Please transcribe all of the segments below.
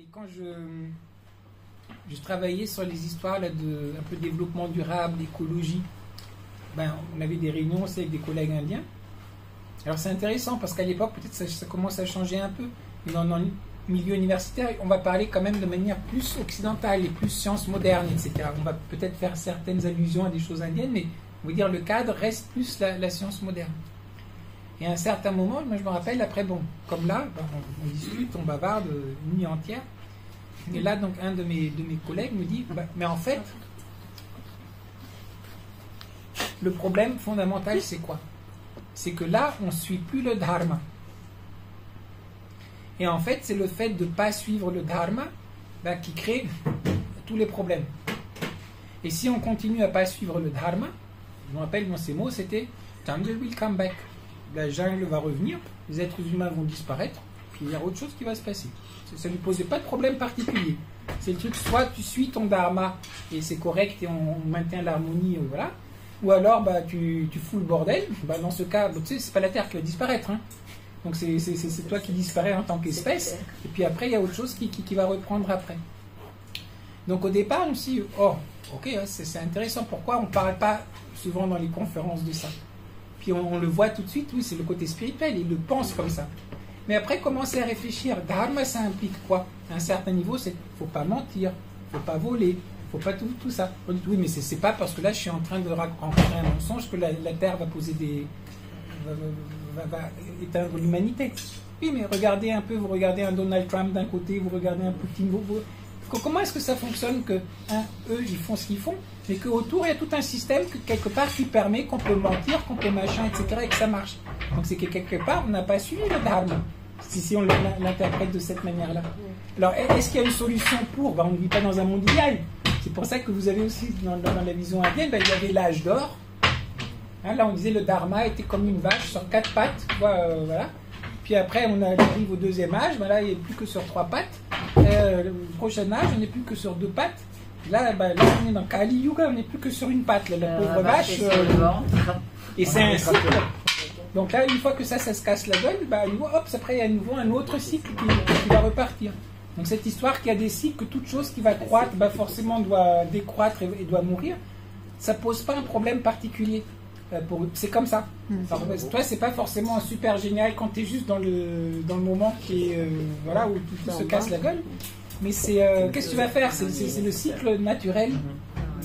Et quand je travaillais sur les histoires là, de un peu développement durable, d'écologie, ben, on avait des réunions aussi avec des collègues indiens. Alors c'est intéressant parce qu'à l'époque, peut-être ça commence à changer un peu. Mais dans le milieu universitaire, on va parler quand même de manière plus occidentale et plus sciences modernes, etc. On va peut-être faire certaines allusions à des choses indiennes, mais on va dire le cadre reste plus la science moderne. Et à un certain moment, moi je me rappelle, après, bon, comme là, ben, on discute, on bavarde une nuit entière. Et là, donc, un de mes collègues me dit, ben, mais en fait, le problème fondamental, c'est quoi? C'est que là, on ne suit plus le dharma. Et en fait, c'est le fait de ne pas suivre le dharma ben, qui crée tous les problèmes. Et si on continue à ne pas suivre le dharma, je me rappelle dans ces mots, c'était Jungle will come back. La jungle va revenir, les êtres humains vont disparaître, puis il y a autre chose qui va se passer. Ça ne lui posait pas de problème particulier. C'est le truc, soit tu suis ton dharma et c'est correct et on maintient l'harmonie, voilà. Ou alors bah, tu fous le bordel. Bah, dans ce cas, bah, tu sais, c'est pas la Terre qui va disparaître. Hein. Donc c'est toi qui disparais en tant qu'espèce. Et puis après, il y a autre chose qui va reprendre après. Donc au départ, on se dit, oh, ok, c'est intéressant. Pourquoi on ne parle pas souvent dans les conférences de ça? Puis on le voit tout de suite, oui, c'est le côté spirituel, il le pense comme ça. Mais après, commencer à réfléchir, dharma, ça implique quoi? À un certain niveau, c'est qu'il ne faut pas mentir, il ne faut pas voler, il ne faut pas tout ça. On dit, oui, mais c'est pas parce que là, je suis en train de raconter un mensonge que la Terre va poser va éteindre l'humanité. Oui, mais regardez un peu, vous regardez un Donald Trump d'un côté, vous regardez un Poutine, comment est-ce que ça fonctionne que, eux, ils font ce qu'ils font, mais qu'autour, il y a tout un système, que quelque part, qui permet qu'on peut mentir, qu'on peut machin, etc., et que ça marche. Donc c'est que quelque part, on n'a pas suivi le dharma, si on l'interprète de cette manière-là. Alors, est-ce qu'il y a une solution pour? On ne vit pas dans un monde idéal. C'est pour ça que vous avez aussi, dans la vision indienne, il y avait l'âge d'or. Hein, là, on disait le dharma était comme une vache sur 4 pattes, voilà. Puis après, on arrive au deuxième âge, là, il n'est plus que sur 3 pattes. Le prochain âge, on n'est plus que sur 2 pattes. Là, on est dans Kali Yuga, on n'est plus que sur une patte. Là, la pauvre vache. Et c'est un cycle. Donc là, une fois que ça se casse la gueule, à nouveau, hop, après, il y a à nouveau un autre cycle qui va repartir. Donc cette histoire qu'il y a des cycles, que toute chose qui va croître, forcément doit décroître et doit mourir, ça ne pose pas un problème particulier. C'est comme ça. Alors, toi, c'est pas forcément super génial quand tu es juste dans le moment qui est, voilà, où tout se casse la gueule. Mais c'est qu'est-ce que tu vas faire? C'est le cycle naturel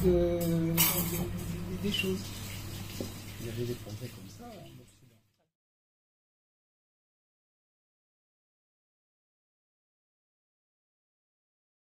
des choses.